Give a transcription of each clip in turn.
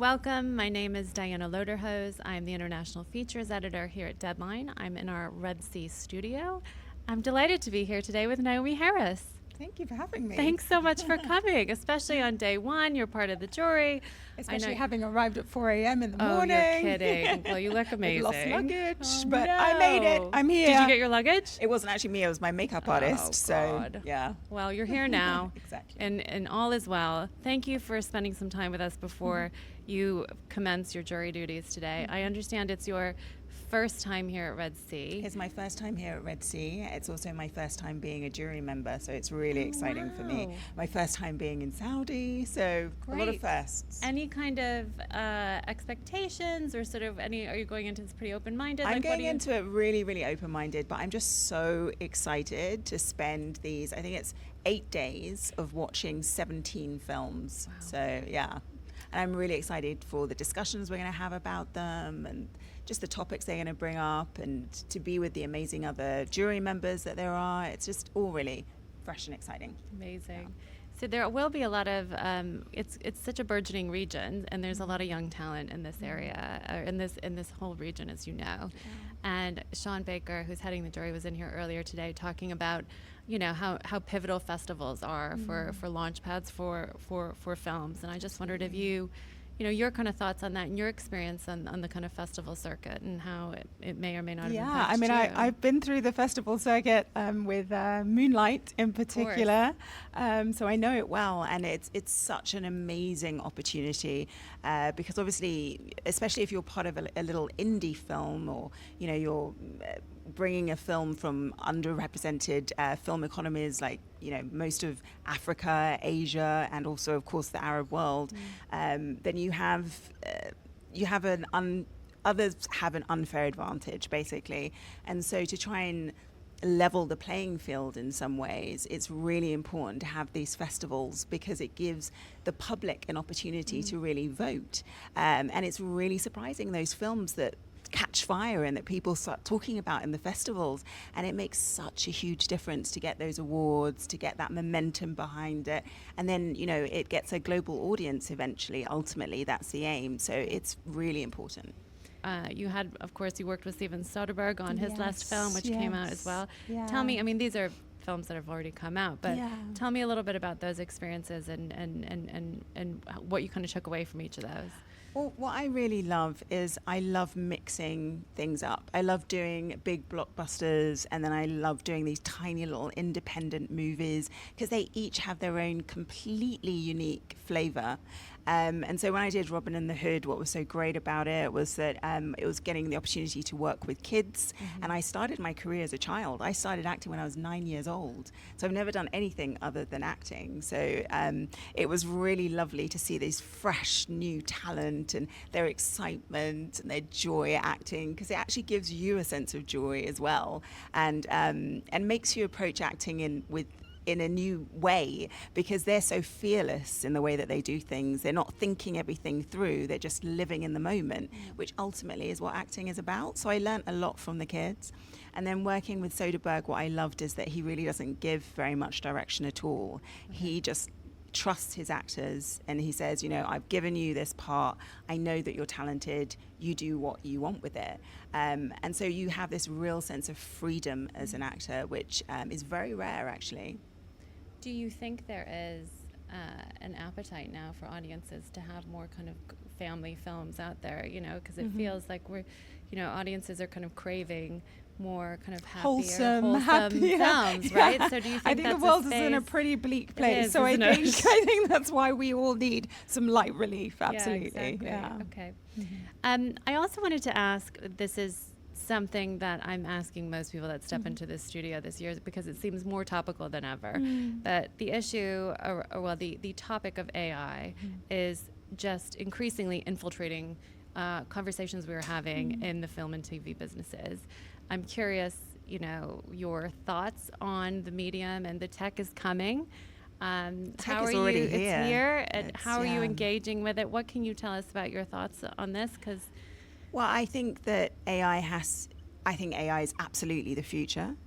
welcome. My name is Diana Loderhose. I'm the International Features Editor here at Deadline. I'm in our Red Sea studio. I'm delighted to be here today with Naomie Harris. Thank you for having me. Thanks so much for coming, especially on day one. You're part of the jury. Especially having arrived at 4 a.m. in the morning. Oh, you're kidding. Well, you look amazing. Lost luggage, but no. I made it. I'm here. Did you get your luggage? It wasn't actually me. It was my makeup artist. God. So, yeah. Well, you're here now. Exactly. And all is well. Thank you for spending some time with us before you commence your jury duties today. I understand it's your first time here at Red Sea. It's my first time here at Red Sea. It's also my first time being a jury member, so it's really exciting for me. My first time being in Saudi, so Great. A lot of firsts. Any kind of expectations or sort of are you going into this pretty open-minded? I'm going into it really, really open-minded, but I'm just so excited to spend these, I think it's 8 days of watching 17 films. Wow. So, yeah. And I'm really excited for the discussions we're going to have about them and just the topics they're going to bring up and to be with the amazing other jury members that there are. It's just all really fresh and exciting. Amazing. Yeah. So there will be a lot of, it's such a burgeoning region, and there's a lot of young talent in this area, or in this whole region, as you know. Yeah. And Sean Baker, who's heading the jury, was in here earlier today talking about, how pivotal festivals are for launch pads for films. And I just wondered if your kind of thoughts on that and your experience on the kind of festival circuit and how it may or may not have impacted you. I've been through the festival circuit with Moonlight in particular, so I know it well, and it's such an amazing opportunity because obviously, especially if you're part of a little indie film or you're bringing a film from underrepresented film economies like most of Africa, Asia, and also of course the Arab world, then others have an unfair advantage basically, and so to try and level the playing field in some ways, it's really important to have these festivals because it gives the public an opportunity to really vote, and it's really surprising those films that catch fire and that people start talking about in the festivals, and it makes such a huge difference to get those awards, to get that momentum behind it, and then it gets a global audience eventually. Ultimately, that's the aim, so it's really important. You worked with Steven Soderbergh on his last film, which came out as well. Yeah. Tell me, these are films that have already come out, but tell me a little bit about those experiences and what you kind of took away from each of those. Well, what I really love is I love mixing things up. I love doing big blockbusters, and then I love doing these tiny little independent movies because they each have their own completely unique flavor. And so when I did Robin and the Hood, what was so great about it was that it was getting the opportunity to work with kids. And I started my career as a child. I started acting when I was 9 years old. So I've never done anything other than acting. So it was really lovely to see these fresh new talent and their excitement and their joy at acting, because it actually gives you a sense of joy as well, and makes you approach acting in a new way, because they're so fearless in the way that they do things. They're not thinking everything through, they're just living in the moment, which ultimately is what acting is about. So I learned a lot from the kids. And then working with Soderbergh, what I loved is that he really doesn't give very much direction at all. He just trusts his actors, and he says, I've given you this part, I know that you're talented, you do what you want with it. And so you have this real sense of freedom as an actor, which is very rare actually. Do you think there is an appetite now for audiences to have more kind of family films out there, because it feels like audiences are kind of craving more kind of wholesome films, right? So do you think I think the world is in a pretty bleak place, so I think that's why we all need some light relief. Absolutely. Yeah, exactly. Okay. I also wanted to ask, this is something that I'm asking most people that step into this studio this year, because it seems more topical than ever, that the issue, the topic of AI is just increasingly infiltrating conversations we're having in the film and TV businesses. I'm curious, your thoughts on the medium, and the tech is coming. Tech is already here. It's here, and how are you engaging with it? What can you tell us about your thoughts on this? Well, I think that AI is absolutely the future.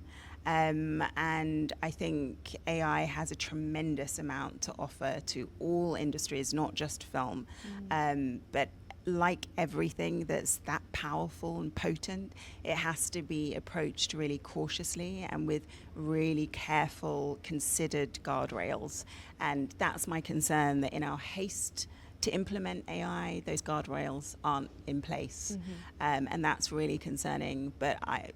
And I think AI has a tremendous amount to offer to all industries, not just film. But like everything that's that powerful and potent, it has to be approached really cautiously and with really careful, considered guardrails. And that's my concern, that in our haste to implement AI, those guardrails aren't in place. And that's really concerning. But I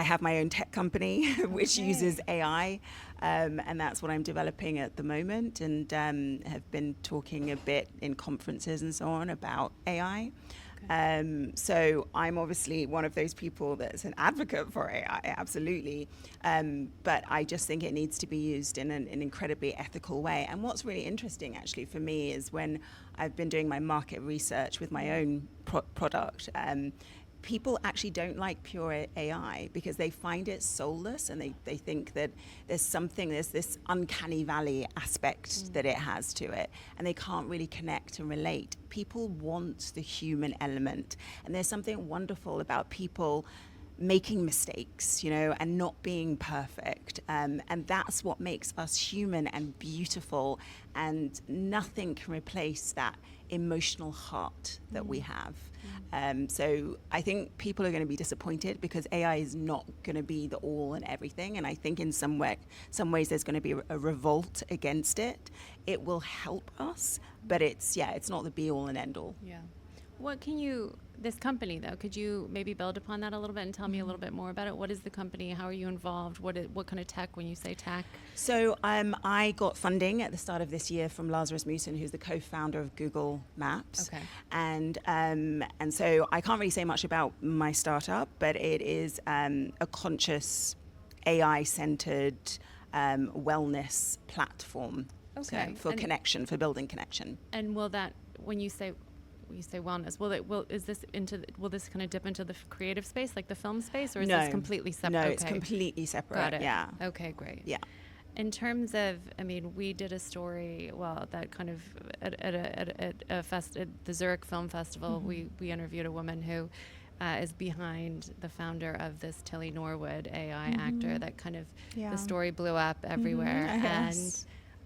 have my own tech company which uses AI, and that's what I'm developing at the moment, and have been talking a bit in conferences and so on about AI. So I'm obviously one of those people that's an advocate for AI, absolutely. But I just think it needs to be used in an incredibly ethical way. And what's really interesting actually for me is when I've been doing my market research with my own product, people actually don't like pure AI because they find it soulless, and they think that there's this uncanny valley aspect that it has to it, and they can't really connect and relate. People want the human element, and there's something wonderful about people making mistakes, and not being perfect. And that's what makes us human and beautiful, and nothing can replace that emotional heart that we have. So I think people are going to be disappointed because AI is not going to be the all and everything. And I think in some ways there's going to be a revolt against it. It will help us, but it's not the be all and end all. Yeah. What this company though, could you maybe build upon that a little bit and tell me a little bit more about it? What is the company? How are you involved? What kind of tech, when you say tech? So I got funding at the start of this year from Lazarus Musin, who's the co-founder of Google Maps. Okay. And so I can't really say much about my startup, but it is a conscious AI-centered wellness platform. Okay. For building connection. And will that, when you say wellness, will this kind of dip into the creative space, like the film space, or is this completely separate? No, it's completely separate. Got it. Yeah. Okay, great. Yeah. In terms of, we did a story, that kind of at the Zurich Film Festival, we interviewed a woman who is behind the founder of this Tilly Norwood AI actor that kind of, the story blew up everywhere.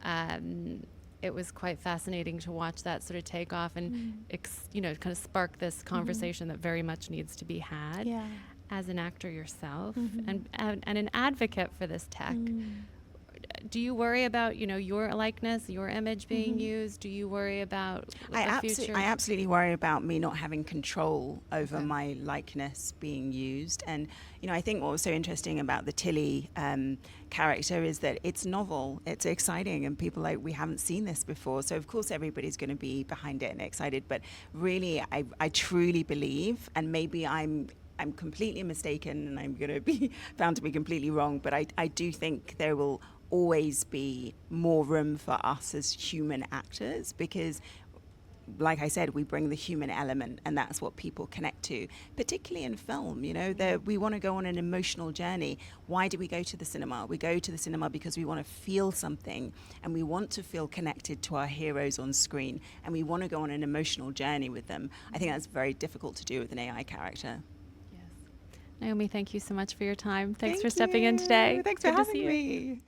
And it was quite fascinating to watch that sort of take off and, kind of spark this conversation that very much needs to be had. Yeah. As an actor yourself and an advocate for this tech, do you worry about, your likeness, your image being used? Do you worry about the future? I absolutely worry about me not having control over my likeness being used. And, I think what was so interesting about the Tilly character is that it's novel, it's exciting, and people we haven't seen this before. So, of course, everybody's going to be behind it and excited. But really, I truly believe, and maybe I'm completely mistaken and I'm going to be found to be completely wrong, but I do think there will always be more room for us as human actors because, like I said, we bring the human element, and that's what people connect to, particularly in film. We want to go on an emotional journey. Why do we go to the cinema? We go to the cinema because we want to feel something, and we want to feel connected to our heroes on screen, and we want to go on an emotional journey with them. I think that's very difficult to do with an AI character. Naomie, thank you so much for your time. Thanks for stepping in today. Thanks for having me.